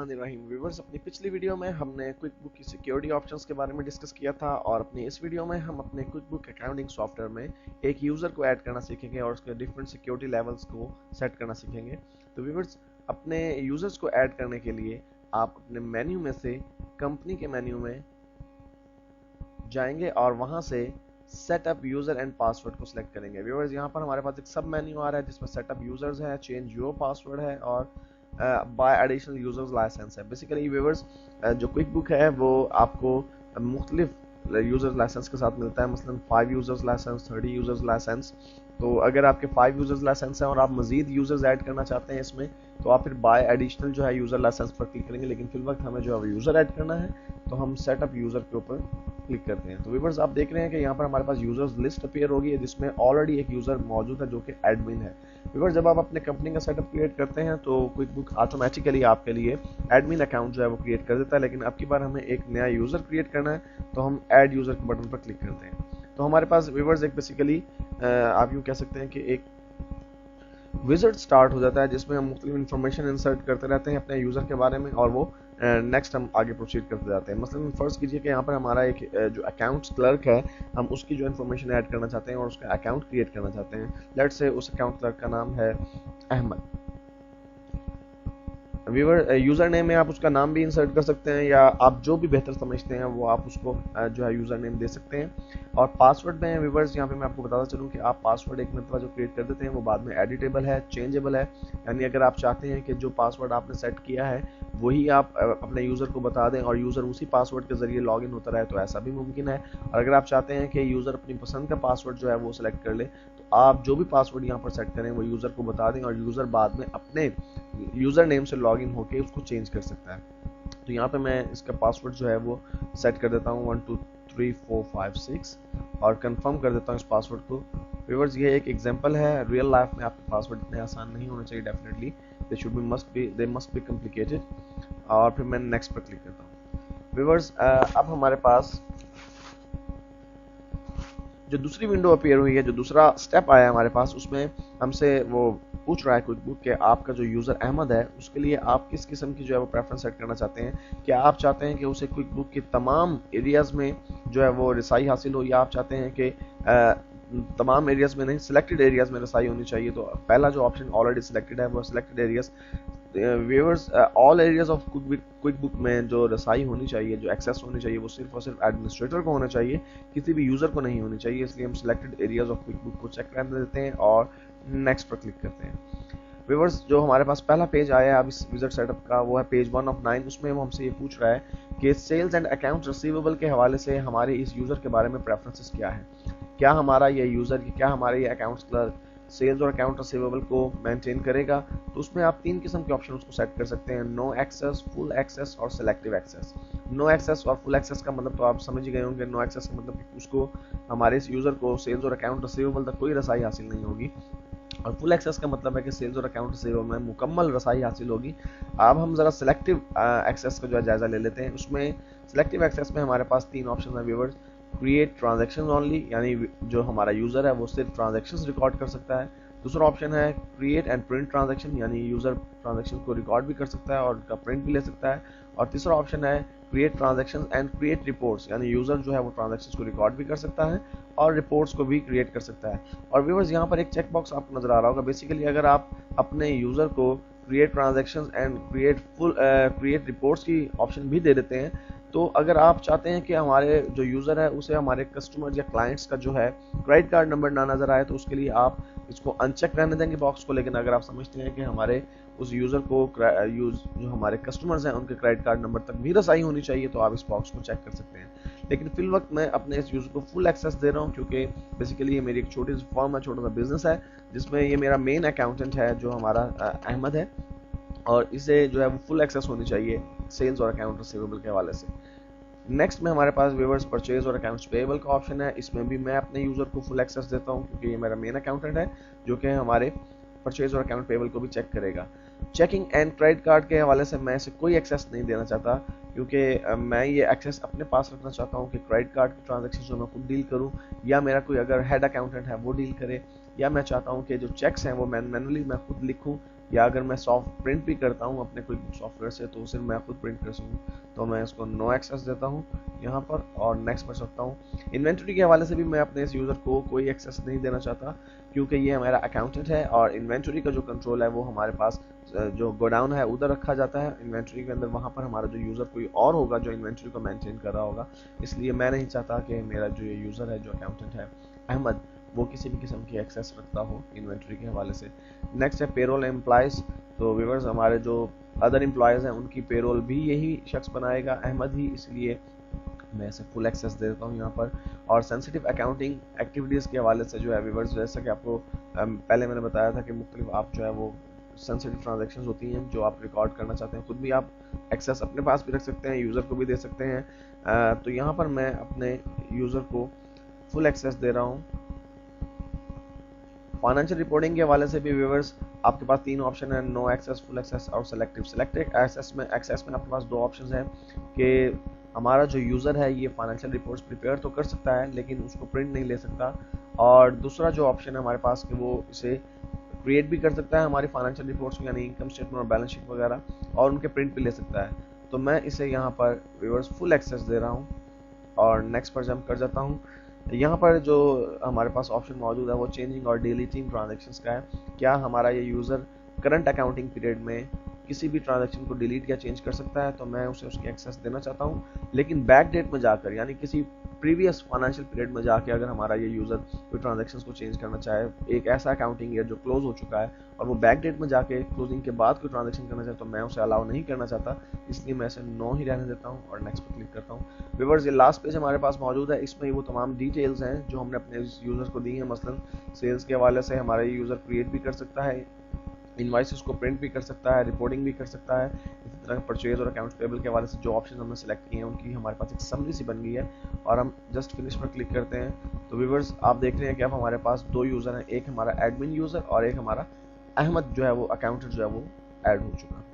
बिस्मिल्लाहिर्रहमानिर्रहीम। व्यूअर्स, अपनी पिछली वीडियो में हमने क्विक बुक की सिक्योरिटी ऑप्शंस के बारे में डिस्कस किया था और अपनी इस वीडियो में हम अपने क्विक बुक अकाउंटिंग सॉफ्टवेयर में एक यूज़र को ऐड करना सीखेंगे और उसके डिफरेंट सिक्योरिटी लेवल्स को सेट करना सीखेंगे। तो व्यूअर्स, अपने यूज़र्स को ऐड करने के लिए आप अपने मेन्यू में से कंपनी के मेन्यू में जाएंगे और वहाँ से सेटअप यूजर एंड पासवर्ड को सिलेक्ट करेंगे। व्यूअर्स, यहाँ पर हमारे पास एक सब मेन्यू आ रहा है जिसमें सेटअप यूजर्स है, चेंज योर पासवर्ड है और बाय एडिशनल यूजर्स लाइसेंस है। बेसिकली व्यूअर्स, जो क्विक बुक है वो आपको मुख्तलिफ यूजर्स लाइसेंस के साथ मिलता है, मसलन 5 यूजर्स लाइसेंस, 30 यूजर्स लाइसेंस। तो अगर आपके 5 यूजर्स लाइसेंस हैं और आप मजीद यूजर्स ऐड करना चाहते हैं इसमें, तो आप फिर बाय एडिशनल जो है यूजर लाइसेंस पर क्लिक करेंगे। लेकिन फिल वक्त हमें जो है यूजर ऐड करना है तो हम सेटअप यूजर के ऊपर क्लिक करते हैं। तो व्यूअर्स, आप देख रहे हैं कि यहाँ पर हमारे पास यूजर्स लिस्ट अपीयर होगी है जिसमें ऑलरेडी एक यूजर मौजूद है जो कि एडमिन है। व्यूअर्स, जब आप अपने कंपनी का सेटअप क्रिएट करते हैं तो क्विक बुक ऑटोमेटिकली आपके लिए एडमिन अकाउंट जो है वो क्रिएट कर देता है, लेकिन अब की बार हमें एक नया यूजर क्रिएट करना है तो हम ऐड यूजर के बटन पर क्लिक करते हैं। तो हमारे पास व्यूअर्स एक बेसिकली आप यूँ कह सकते हैं कि एक विजिट स्टार्ट हो जाता है जिसमें हम मुख्तलिफ इन्फॉर्मेशन इंसर्ट करते रहते हैं अपने यूज़र के बारे में और वो नेक्स्ट हम आगे प्रोसीड करते जाते हैं। मसलन फर्स्ट कीजिए कि यहाँ पर हमारा एक जो अकाउंट्स क्लर्क है, हम उसकी जो इन्फॉर्मेशन ऐड करना चाहते हैं और उसका अकाउंट क्रिएट करना चाहते हैं। लेट्स से उस अकाउंट क्लर्क का नाम है अहमद। व्यूअर, यूज़र नेम में आप उसका नाम भी इंसर्ट कर सकते हैं या आप जो भी बेहतर समझते हैं वो आप उसको जो है यूज़र नेम दे सकते हैं। और पासवर्ड में व्यूअर्स, यहाँ पे मैं आपको बताता चलूँ कि आप पासवर्ड एक मरतबा जो क्रिएट कर देते हैं वो बाद में एडिटेबल है, चेंजेबल है। यानी अगर आप चाहते हैं कि जो पासवर्ड आपने सेट किया है वही आप अपने यूज़र को बता दें और यूज़र उसी पासवर्ड के ज़रिए लॉगिन होता रहे, तो ऐसा भी मुमकिन है। और अगर आप चाहते हैं कि यूज़र अपनी पसंद का पासवर्ड जो है वो सिलेक्ट कर ले, तो आप जो भी पासवर्ड यहाँ पर सेट करें वो यूज़र को बता दें और यूज़र बाद में अपने यूज़र नेम से लॉगिन होकर उसको चेंज कर सकता है। तो यहाँ पे मैं इसका पासवर्ड जो है वो सेट कर देता हूँ 1 2 3 4 5 6 और कंफर्म कर देता हूँ इस पासवर्ड को। व्यूअर्स, ये एक एग्जांपल है। रियल लाइफ में आपके पासवर्ड इतने आसान नहीं होने चाहिए, definitely they must be complicated. और फिर मैं नेक्स्ट पर क्लिक करता हूँ। व्यूअर्स, अब हमारे पास जो दूसरी विंडो अपीयर हुई है, जो दूसरा स्टेप आया है हमारे पास, उसमें हमसे वो पूछ रहा है क्विक बुक कि आपका जो यूज़र अहमद है उसके लिए आप किस किस्म की जो है वो प्रेफरेंस सेट करना चाहते हैं। क्या आप चाहते हैं कि उसे क्विक बुक के तमाम एरियाज़ में जो है वो रसाई हासिल हो, या आप चाहते हैं कि तमाम एरियाज़ में नहीं, सिलेक्टेड एरियाज़ में रसाई होनी चाहिए। तो पहला जो ऑप्शन ऑलरेडी सिलेक्टेड है वो selected areas. Viewers, all areas of quick book में जो रसाई होनी चाहिए, जो एक्सेस होनी चाहिए, वो सिर्फ और सिर्फ एडमिनिस्ट्रेटर को होना चाहिए, किसी भी यूज़र को नहीं होनी चाहिए। इसलिए हम selected areas of quick book को चेक करने देते हैं और नेक्स्ट पर क्लिक करते हैं। व्यूअर्स, जो हमारे पास पहला पेज आया है अब इस विजिट सेटअप का, वो है पेज 1 of 9। उसमें वो हमसे ये पूछ रहा है कि सेल्स एंड अकाउंट रिसीवेबल के हवाले से हमारे इस यूज़र के बारे में प्रेफरेंसेस क्या है। क्या हमारा ये यूज़र, क्या हमारे ये अकाउंट्स क्लर्क सेल्स और अकाउंट रिसीवेबल को मेंटेन करेगा। तो उसमें आप 3 किस्म के ऑप्शन उसको सेट कर सकते हैं: नो एक्सेस, फुल एक्सेस और सिलेक्टिव एक्सेस। नो एक्सेस और फुल एक्सेस का मतलब तो आप समझ ही गए होंगे। नो एक्सेस का मतलब कि उसको, हमारे इस यूज़र को सेल्स और अकाउंट रिसीवेबल तक कोई रसाई हासिल नहीं होगी। और फुल एक्सेस का मतलब है कि सेल्स और अकाउंट रिसीवेबल में मुकम्मल रसाई हासिल होगी। अब हम ज़रा सिलेक्टिव एक्सेस का जो है जायज़ा ले लेते हैं। उसमें सिलेक्टिव एक्सेस में हमारे पास 3 ऑप्शन है व्यूअर्स। क्रिएट ट्रांजैक्शन ओनली, यानी जो हमारा यूज़र है वो सिर्फ ट्रांजैक्शंस रिकॉर्ड कर सकता है। दूसरा ऑप्शन है क्रिएट एंड प्रिंट ट्रांजैक्शन, यानी यूज़र ट्रांजैक्शन को रिकॉर्ड भी कर सकता है और उनका प्रिंट भी ले सकता है। और तीसरा ऑप्शन है create transaction and create reports, यानी यूज़र जो है वो ट्रांजैक्शंस को रिकॉर्ड भी कर सकता है और रिपोर्ट्स को भी क्रिएट कर सकता है। और व्यूअर्स, यहाँ पर एक चेक बॉक्स आपको नजर आ रहा होगा। बेसिकली अगर आप अपने यूज़र को create transactions and create reports की ऑप्शन भी दे देते हैं, तो अगर आप चाहते हैं कि हमारे जो यूज़र है उसे हमारे कस्टमर या क्लाइंट्स का जो है क्रेडिट कार्ड नंबर ना नज़र आए, तो उसके लिए आप इसको अनचेक रहने देंगे बॉक्स को। लेकिन अगर आप समझते हैं कि हमारे उस यूज़र को जो हमारे कस्टमर्स हैं उनके क्रेडिट कार्ड नंबर तक भी रसाई होनी चाहिए, तो आप इस बॉक्स को चेक कर सकते हैं। लेकिन फिल वक्त मैं अपने इस यूज़र को फुल एक्सेस दे रहा हूँ क्योंकि बेसिकली ये मेरी एक छोटी सी फॉर्म है, छोटा सा बिजनेस है जिसमें ये मेरा मेन अकाउंटेंट है जो हमारा अहमद है, और इसे जो है वो फुल एक्सेस होनी चाहिए सेल्स और अकाउंट रिसीवेबल के हवाले से। नेक्स्ट में हमारे पास व्यूअर्स परचेज और अकाउंट्स पेएबल का ऑप्शन है। इसमें भी मैं अपने यूज़र को फुल एक्सेस देता हूँ क्योंकि ये मेरा मेन अकाउंटेंट है जो कि हमारे परचेज और अकाउंट पेएबल को भी चेक करेगा। चेकिंग एंड क्रेडिट कार्ड के हवाले से मैं इसे कोई एक्सेस नहीं देना चाहता क्योंकि मैं ये एक्सेस अपने पास रखना चाहता हूँ कि क्रेडिट कार्ड की ट्रांजैक्शन जो मैं खुद डील करूँ, या मेरा कोई अगर हेड अकाउंटेंट है वो डील करे, या मैं चाहता हूँ कि जो चेक्स हैं वो मैनुअली मैं खुद लिखूँ या अगर मैं सॉफ्ट प्रिंट भी करता हूँ अपने क्विक बुक सॉफ्टवेयर से तो सिर्फ मैं खुद प्रिंट कर सकूँ, तो मैं इसको नो एक्सेस देता हूँ यहाँ पर और नेक्स्ट कर सकता हूँ। इन्वेंटरी के हवाले से भी मैं अपने इस यूज़र को कोई एक्सेस नहीं देना चाहता, क्योंकि ये हमारा अकाउंटेंट है और इन्वेंटरी का जो कंट्रोल है वो हमारे पास जो गोडाउन है उधर रखा जाता है इन्वेंटरी के अंदर, वहाँ पर हमारा जो यूज़र कोई और होगा जो इन्वेंटरी को मेंटेन कर रहा होगा। इसलिए मैं नहीं चाहता कि मेरा जो ये यूज़र है जो अकाउंटेंट है अहमद, वो किसी भी किस्म की एक्सेस रखता हो इन्वेंटरी के हवाले से। नेक्स्ट है पेरोल एम्प्लॉयज़। तो व्यूअर्स हमारे जो अदर एम्प्लॉयज़ हैं उनकी पेरोल भी यही शख्स बनाएगा, अहमद ही, इसलिए मैं इसे फुल एक्सेस दे देता हूँ यहाँ पर। और सेंसिटिव अकाउंटिंग एक्टिविटीज़ के हवाले से जो है व्यूअर्स, जैसा कि आपको पहले मैंने बताया था कि मुख्तलिफ आप जो है वो सेंसिटिव ट्रांजेक्शन होती हैं जो आप रिकॉर्ड करना चाहते हैं, खुद भी आप एक्सेस अपने पास भी रख सकते हैं, यूज़र को भी दे सकते हैं। तो यहाँ पर मैं अपने यूज़र को फुल एक्सेस दे रहा हूँ। फाइनेंशियल रिपोर्टिंग के हवाले से भी व्यूअर्स आपके पास तीन ऑप्शन है, नो एक्सेस, फुल एक्सेस और सेलेक्टिव। सेलेक्टिव एक्सेस में आपके पास दो ऑप्शन हैं कि हमारा जो यूज़र है ये फाइनेंशियल रिपोर्ट्स प्रिपेयर तो कर सकता है लेकिन उसको प्रिंट नहीं ले सकता, और दूसरा जो ऑप्शन है हमारे पास कि वो इसे क्रिएट भी कर सकता है हमारी फाइनेंशियल रिपोर्ट्स यानी इनकम स्टेटमेंट और बैलेंस शीट वगैरह, और उनके प्रिंट भी ले सकता है। तो मैं इसे यहाँ पर व्यूअर्स फुल एक्सेस दे रहा हूँ और नेक्स्ट पर जंप कर जाता हूँ। यहाँ पर जो हमारे पास ऑप्शन मौजूद है वो चेंजिंग और डिलीटिंग ट्रांजेक्शंस का है। क्या हमारा ये यूज़र करंट अकाउंटिंग पीरियड में किसी भी ट्रांजैक्शन को डिलीट या चेंज कर सकता है, तो मैं उसे उसकी एक्सेस देना चाहता हूँ। लेकिन बैक डेट में जाकर यानी किसी प्रीवियस फाइनेंशियल पीरियड में जाके अगर हमारा ये यूज़र कोई ट्रांजैक्शंस को चेंज करना चाहे, एक ऐसा अकाउंटिंग ईयर जो क्लोज हो चुका है और वो बैक डेट में जाके क्लोजिंग के बाद कोई ट्रांजैक्शन करना चाहे, तो मैं उसे अलाउ नहीं करना चाहता, इसलिए मैं इसे नो ही रहने देता हूँ और नेक्स्ट पर क्लिक करता हूँ। व्यूअर्स ये लास्ट पेज हमारे पास मौजूद है, इसमें वो तमाम डिटेल्स हैं जो हमने अपने यूज़र को दी हैं। मसलन सेल्स के हवाले से हमारा ये यूज़र क्रिएट भी कर सकता है, इनवाइसेस को प्रिंट भी कर सकता है, रिपोर्टिंग भी कर सकता है। इसी तरह परचेज और अकाउंट्स पेबल के हवाले से जो ऑप्शन हमने सेलेक्ट किए हैं उनकी हमारे पास एक समरी सी बन गई है और हम जस्ट फिनिश पर क्लिक करते हैं। तो व्यूअर्स आप देख रहे हैं कि अब हमारे पास दो यूज़र हैं, एक हमारा एडमिन यूज़र और एक हमारा अहमद जो है वो अकाउंटेंट जो है वो ऐड हो चुका है।